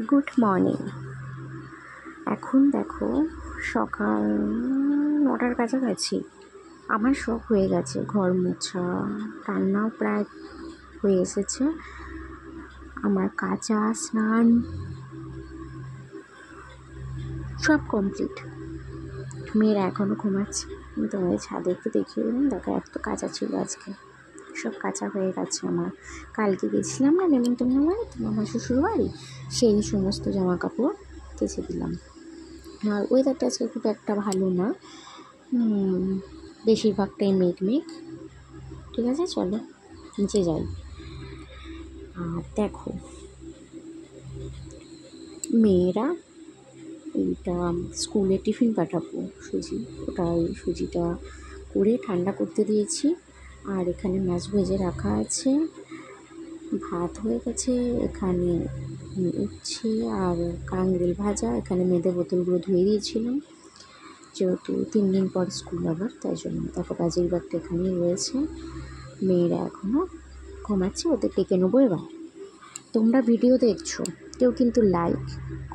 Good morning. এখন দেখো সকাল 9টার কাছাকাছি। আমার সব হয়ে গেছে, ঘর মোছা, রান্নাও প্রায় হয়ে এসেছে, আমার কাচা স্নান সব কমপ্লিট। মেয়েরা এখনও ঘুমাচ্ছে। আমি তোমাদের ছাদে একটু দেখিয়ে দিলাম, দেখো এত কাঁচা ছিল আজকে, সব কাঁচা হয়ে গেছে আমার। কালকে গেছিলাম না নেমন্তন্ন বাড়ি, আমার শ্বশুর বাড়ি, সেই সমস্ত জামা কাপড় কেচে দিলাম। আর ওয়েদারটা আজকে খুব একটা ভালো না, বেশিরভাগটাই মেঘ। ঠিক আছে, চলো নিচে যাই। আর দেখো মেয়েরা এইটা স্কুলে টিফিন পাঠাবো, সুজিটা করে ঠান্ডা করতে দিয়েছি। আর এখানে মাছ ভেজে রাখা আছে, ভাত হয়ে গেছে, এখানে উচ্ছে আর কাঁকরোল ভাজা। এখানে মেয়েদের বোতলগুলো ধুয়ে দিয়েছিলাম, যেহেতু 3 দিন পর স্কুল আবার, তাই জন্য। দেখো কাজের ব্যাগটা এখানেই রয়েছে। মেয়েরা এখনও ঘুমাচ্ছে, ওদের ডেকে নেবো এবার। তোমরা ভিডিও দেখছো, কেউ কিন্তু লাইক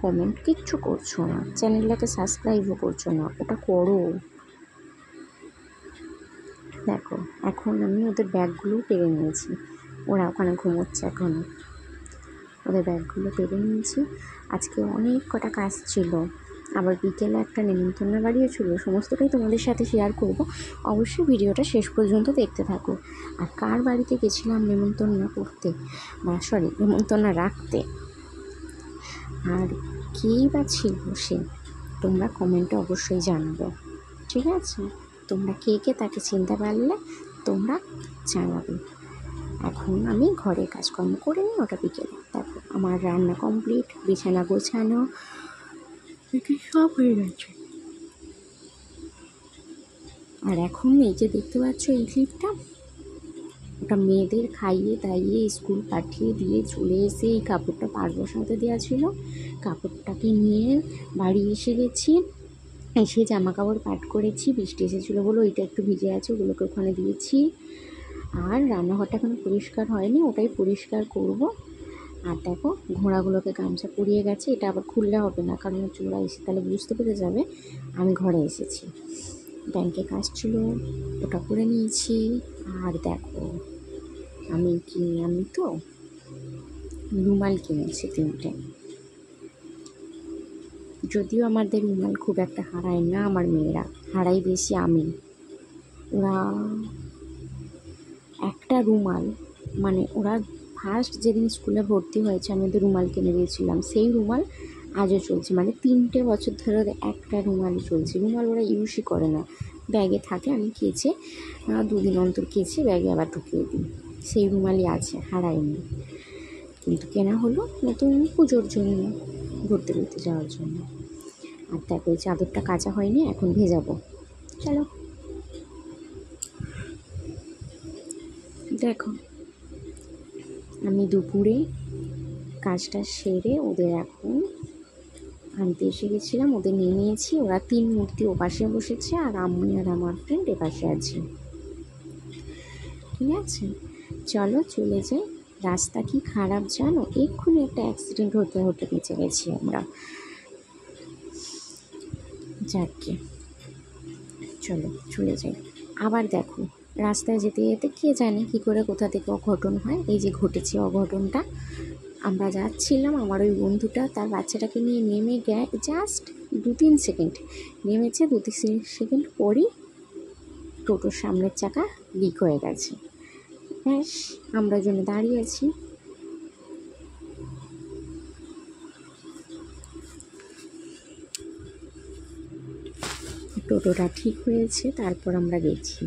কমেন্ট কিচ্ছু করছো না, চ্যানেলটাকে সাবস্ক্রাইবও করছো না, ওটা করো। দেখো এখন আমি ওদের ব্যাগগুলো পেরে নিয়েছি, ওরা ওখানে ঘুমোচ্ছে এখনও। ওদের ব্যাগগুলো পেরে নিয়েছি। আজকে অনেক কটা কাজ ছিল, আবার বিকেলে একটা নেমন্তন্ন বাড়িও ছিল, সমস্তটাই তোমাদের সাথে শেয়ার করব। অবশ্যই ভিডিওটা শেষ পর্যন্ত দেখতে থাকো। আর কার বাড়িতে গেছিলাম নেমন্তন্ন করতে, নেমন্তন্ন রাখতে, আর কী বা ছিল সে, তোমরা কমেন্টে অবশ্যই জানাবে। ঠিক আছে, তোমরা কে কে তাকে চিনতে পারলে তোমরা জানাবে। এখন আমি ঘরে কাজকর্ম করে নিই, ওটা বিকেলে। দেখো আমার রান্না কমপ্লিট, বিছানা গোছানো সব হয়ে গেছে। আর এখন এই যে দেখতে পাচ্ছ এই ক্লিপটা, ওটা মেয়েদের খাইয়ে দাইয়ে স্কুল পাঠিয়ে দিয়ে চলে এসে এই কাপড়টা পাড় বসাতে দেওয়া ছিল, কাপড়টাকে নিয়ে বাড়ি এসে গেছি। এসে জামা কাপড় পাট করেছি, বৃষ্টি এসেছিলো বলে ওইটা একটু ভিজে আছে, ওগুলোকে ওখানে দিয়েছি। আর রান্নাঘরটা এখনো পরিষ্কার হয়নি, ওটাই পরিষ্কার করব। আর দেখো ঘোড়াগুলোকে গামছা পরিয়ে গেছে, এটা আবার খুললে হবে না, কারণ হচ্ছে ওরা এসে তাহলে বুঝতে পেরে যাবে আমি ঘরে এসেছি। ব্যাংকে কাজ ছিল, ওটা করে নিয়েছি। আর দেখো আমি তো রুমাল কিনেছি 3টে, যদিও আমাদের রুমাল খুব একটা হারায় না, আমার মেয়েরা হারাই বেশি আমি। ওরা একটা রুমাল, মানে ওরা ফার্স্ট যেদিন স্কুলে ভর্তি হয়েছে আমি ওদের রুমাল কিনে দিয়েছিলাম, সেই রুমাল আজও চলছে, মানে 3টে বছর ধরে ওদের একটা রুমালই চলছে। রুমাল ওরা ইউজই করে না, ব্যাগে থাকে, আমি কেচে 2 দিন অন্তর কেচে ব্যাগে আবার ঢুকিয়ে দিই, সেই রুমালই আছে, হারায়নি। কিন্তু কেনা হলো নতুন পুজোর জন্য, ঘুরতে যাওয়ার জন্য। আর দেখো ওই চাদরটা কাচা হয়নি, এখন ভেজাবো, চলো। দেখো আমি দুপুরে কাজটা সেরে ওদের এখন আনতে এসে গেছিলাম, ওদের নিয়ে নিয়েছি। ওরা 3 মূর্তি ওপাশে বসেছে, আর আমি আর আমার ফ্রেন্ড এপাশে আছি। ঠিক আছে, চলো চলে যাই। রাস্তা কি খারাপ জানো, এক্ষুনি একটা অ্যাক্সিডেন্ট হতে বেঁচে গেছি আমরা। যাকে চলো চলে যাই। আবার দেখো রাস্তায় যেতে যেতে কে জানে কী করে কোথা থেকে অঘটন হয়। এই যে ঘটেছে অঘটনটা, আমরা যাচ্ছিলাম, আমার ওই বন্ধুটা তার বাচ্চাটাকে নিয়ে নেমে জাস্ট 2-3 সেকেন্ড নেমেছে, 2-3 সেকেন্ড পরই টোটোর সামনের চাকা লিক হয়ে গেছে। ব্যাস, আমরা জন্য দাঁড়িয়ে আছি। টোটোটা ঠিক হয়েছে, তারপর আমরা গেছি।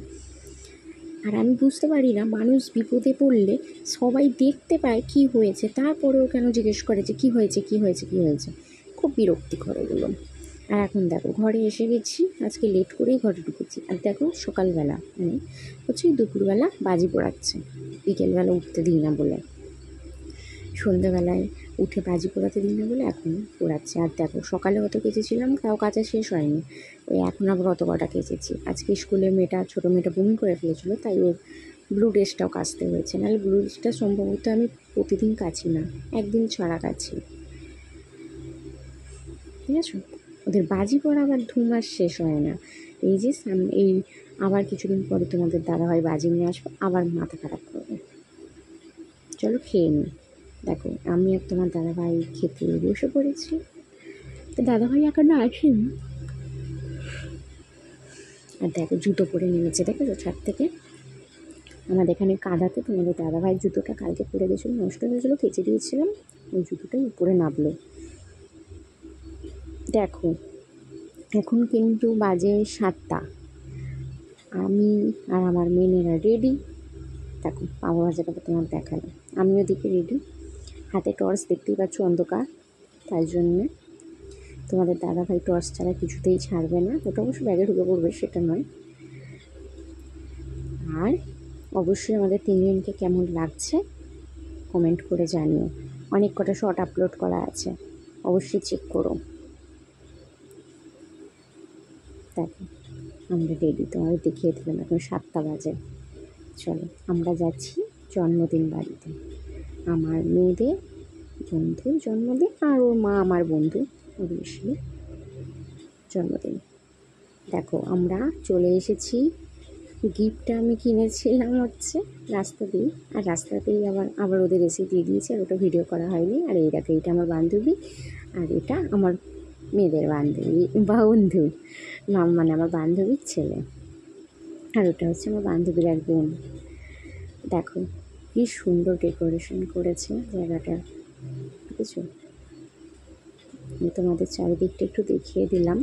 আর আমি বুঝতে পারি না, মানুষ বিপদে পড়লে সবাই দেখতে পায় কি হয়েছে, তারপরেও কেন জিজ্ঞেস করে যে কী হয়েছে। খুব বিরক্তিকর এগুলো। আর এখন দেখো ঘরে এসে গেছি, আজকে লেট করেই ঘরে ঢুকেছি। আর দেখো সকালবেলা হচ্ছে দুপুরবেলা বাজি পোড়াচ্ছে, বিকেলবেলা উঠতে দিই না বলে, সন্ধ্যেবেলায় উঠে বাজি পোড়াতে দিই না বলে এখন পোড়াচ্ছে। আর দেখো সকালে অত কেচেছিলাম, তাও কাচা শেষ হয়নি, ওই এখন আবার অত কটা কেচেছি। আজকে স্কুলে ছোটো মেয়েটা বমি করে ফেলেছিলো, তাই ওর ব্লু ড্রেসটাও কাচতে হয়েছে, নাহলে ব্লু ড্রেসটা সম্ভবত আমি প্রতিদিন কাচি না, একদিন ছাড়া কাচি। ঠিক আছে? ওদের বাজি পড়া আবার ধুম আর শেষ হয় না। এই যে এই আবার কিছুদিন পরে তোমাদের দাদাভাই বাজি নিয়ে আসবে, আবার মাথা খারাপ করবে। চলো খেয়ে নিই। দেখো আমি আর তোমার দাদাভাই খেতে বসে পড়েছি। তো দাদাভাই এখনো আসেনি। আর দেখো জুতো পরে নেমেছে, দেখেছো ছাদ থেকে। আমাদের এখানে কাদাতে তোমাদের দাদাভাইয়ের জুতোটা কালকে পরে গেছিলো, নষ্ট হয়েছিলো, কেচে দিয়েছিলাম, ওই জুতোটাই উপরে নামলো। দেখো এখন কিন্তু বাজে 7টা, আমি আর আমার মেয়েরা রেডি। দেখো পাওয়া ভাজাটা তোমার দেখালো, আমি ওদিকে রেডি, হাতে টর্চ, দেখতেই পাচ্ছ অন্ধকার, তাই জন্যে তোমাদের দাদাভাই টর্চ ছাড়া কিছুতেই ছাড়বে না। ওটা অবশ্য ব্যাগে ঢুকে পড়বে, সেটা নয়। আর অবশ্যই আমাদের 3জনকে কেমন লাগছে কমেন্ট করে জানিও। অনেক কটা শর্ট আপলোড করা আছে, অবশ্যই চেক করো। দেখো আমরা রেডি, তোমাদের দেখিয়ে দিলাম, এখন 7টা বাজে। চলো আমরা যাচ্ছি জন্মদিন বাড়িতে, আমার মেয়েদের বন্ধুর জন্মদিন, আর ওর মা আমার বন্ধু, অবশ্যই জন্মদিন। দেখো আমরা চলে এসেছি। গিফটটা আমি কিনেছিলাম হচ্ছে রাস্তা দিয়ে, আর রাস্তাতেই আবার ওদের এসে দিয়ে দিয়েছে, আর ওটা ভিডিও করা হয়নি। আর এই দেখো এটা আমার বান্ধবী, আর এটা আমার মেয়েদের বান্ধবী বন্ধু, মানে আমার বান্ধবীর ছেলে, আর ওটা হচ্ছে আমার বান্ধবীর এক বোন। দেখো কি সুন্দর ডেকোরেশন করেছে জায়গাটা, বুঝেছো? আমি তোমাদের চারিদিকটা একটু দেখিয়ে দিলাম।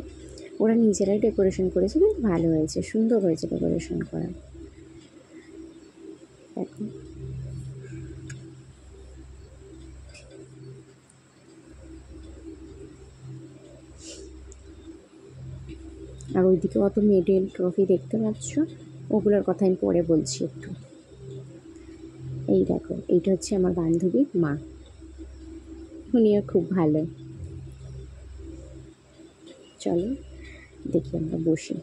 ওরা নিজেরাই ডেকোরেশন করেছে, কিন্তু ভালো হয়েছে, সুন্দর হয়েছে ডেকোরেশন করা। দেখো আর ওইদিকে অত মেডেল ট্রফি দেখতে পাচ্ছ, ওগুলোর কথা আমি পরে বলছি একটু। এই দেখো এইটা হচ্ছে আমার বান্ধবীর মা, উনিও খুব ভালো। চলো দেখি আমরা বসি।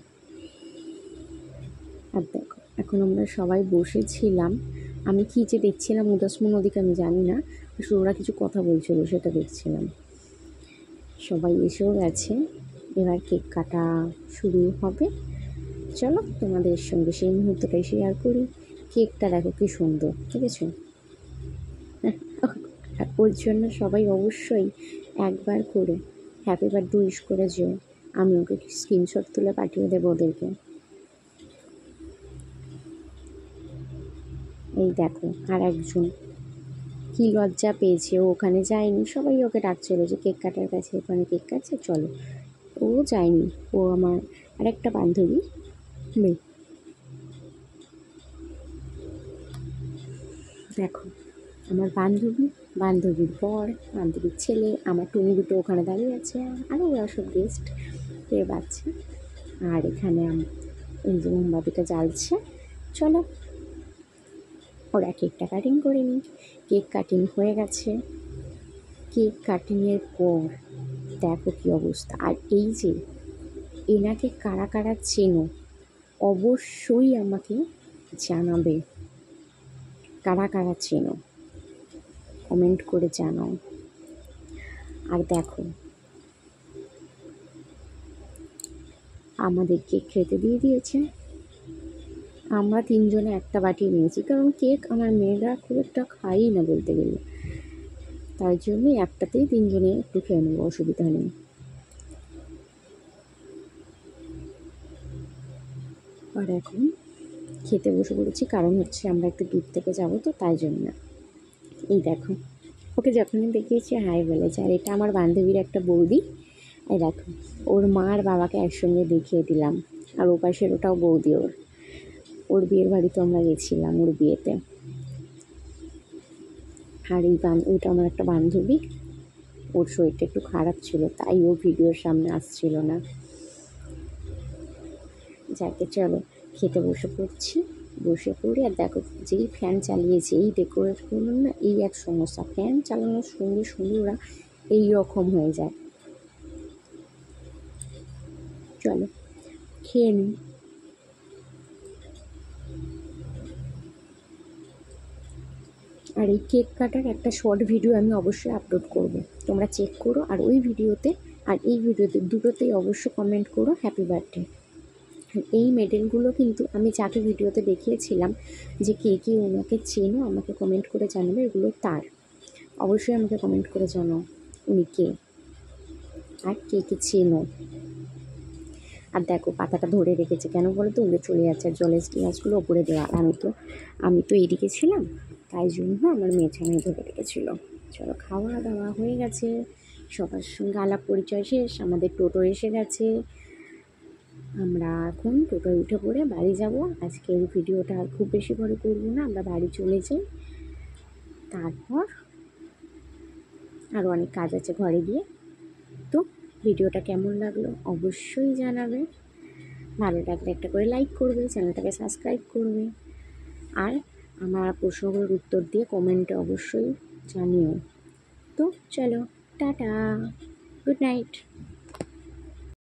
আর দেখো এখন আমরা সবাই বসেছিলাম, আমি কী যে দেখছিলাম উদাসমন ওদিকে আমি জানি না, আসলে ওরা কিছু কথা বলছিল সেটা দেখছিলাম। সবাই এসেও গেছে, এবার কেক কাটা শুরু হবে। চলো তোমাদের সঙ্গে সেই মুহূর্তটাই শেয়ার করি। কেকটা দেখো কি সুন্দর, ঠিক আছে? ওর জন্য সবাই অবশ্যই একবার করে হ্যাপি বার্থডে উইশ করে যেও, আমি ওকে স্ক্রিনশট তুলে পাঠিয়ে দেবো ওদেরকে। এই দেখো আর একজন কি লজ্জা পেয়েছে, ও ওখানে যায়নি, সবাই ওকে ডাকছিল যে কেক কাটার কাছে, ওখানে কেক কাটছে চলো, ও যায়নি। ও আমার আরেকটা বান্ধবী মেয়ে। দেখো আমার বান্ধবী, বান্ধবীর বর, বান্ধবীর ছেলে, আমার টুনি দুটো ওখানে দাঁড়িয়ে আছে, আর ওরা সব গেস্ট পেয়ে পাচ্ছে। আর এখানে এই যে মোমবাতিটা জ্বালছে। চলো ওরা কেকটা কাটিং করে নিই। কেক কাটিং হয়ে গেছে। কেক কাটিংয়ের পর দেখো কী অবস্থা। আর এই যে এনাকে কারা কারা চেনো অবশ্যই আমাকে জানাবে, কারা কারা চেনো কমেন্ট করে জানাও। আর দেখো আমাদের কেক খেতে দিয়ে দিয়েছে, আমরা 3জনে একটা বাটি নিয়েছি, কারণ কেক আমার মেয়েরা খুব একটা খাই না বলতে গেলে, তাই জন্য একটাতেই 3জনে একটু খেয়ে নেবো, অসুবিধা নেই। আর এখন খেতে বসে পড়েছি, কারণ হচ্ছে আমরা একটু দূর থেকে যাবো তো তাই জন্য। এই দেখো ওকে যখনই দেখিয়েছি হাই বলেছে, আর এটা আমার বান্ধবীর একটা বৌদি। এই দেখো ওর মা আর বাবাকে একসঙ্গে দেখিয়ে দিলাম, আর ও পাশের ওটাও বৌদি, ওর বিয়ের বাড়িতে আমরা গেছিলাম, ওর বিয়েতে। আর ওইটা আমার একটা বান্ধবী, ওর শরীরটা একটু খারাপ ছিল, তাই ও ভিডিওর সামনে আসছিল না। যাকে চলো খেতে বসে পড়ছি, বসে পড়ি। আর দেখো যেই ফ্যান চালিয়েছে, এই ডেকোরেট করলাম না, এই এক সমস্যা, ফ্যান চালানোর সঙ্গে সঙ্গে ওরা এই রকম হয়ে যায়। চলো খেয়ে নিই। আর এই কেক কাটার একটা শর্ট ভিডিও আমি অবশ্যই আপলোড করব, তোমরা চেক করো। আর ওই ভিডিওতে আর এই ভিডিওতে দুটোতেই অবশ্য কমেন্ট করো হ্যাপি বার্থডে। এই মেডেলগুলো কিন্তু আমি যাকে ভিডিওতে দেখিয়েছিলাম যে কে কে ওনাকে চেনো আমাকে কমেন্ট করে জানাবে, এগুলো তার। অবশ্যই আমাকে কমেন্ট করে জানাও উনি কে আর কে কে চেনো। আর দেখো পাতাটা ধরে রেখেছে কেন বলো তো, উড়ে চলে যাচ্ছে। আর জলের গ্লাসগুলো ওপরে দেওয়া, আমি তো এদিকে ছিলাম, তাই জন্য আমার মেয়ে ছানাই ধরে রেখেছিল। চলো খাওয়া দাওয়া হয়ে গেছে, সবার সঙ্গে আলাপ পরিচয় শেষ, আমাদের টোটো এসে গেছে। আমরা এখন টোটোয় উঠে পড়ে বাড়ি যাব। আজকের ভিডিওটা আর খুব বেশি বড় করবো না, আমরা বাড়ি চলে যাই। তারপর আরও অনেক কাজ আছে ঘরে গিয়ে। তো ভিডিওটা কেমন লাগলো অবশ্যই জানাবে, ভালো লাগলে একটা করে লাইক করবে, চ্যানেলটাকে সাবস্ক্রাইব করবে, আর আমার প্রশ্নগুলোর উত্তর দিয়ে কমেন্টে অবশ্যই জানিও। তো চলো টাটা, গুড নাইট।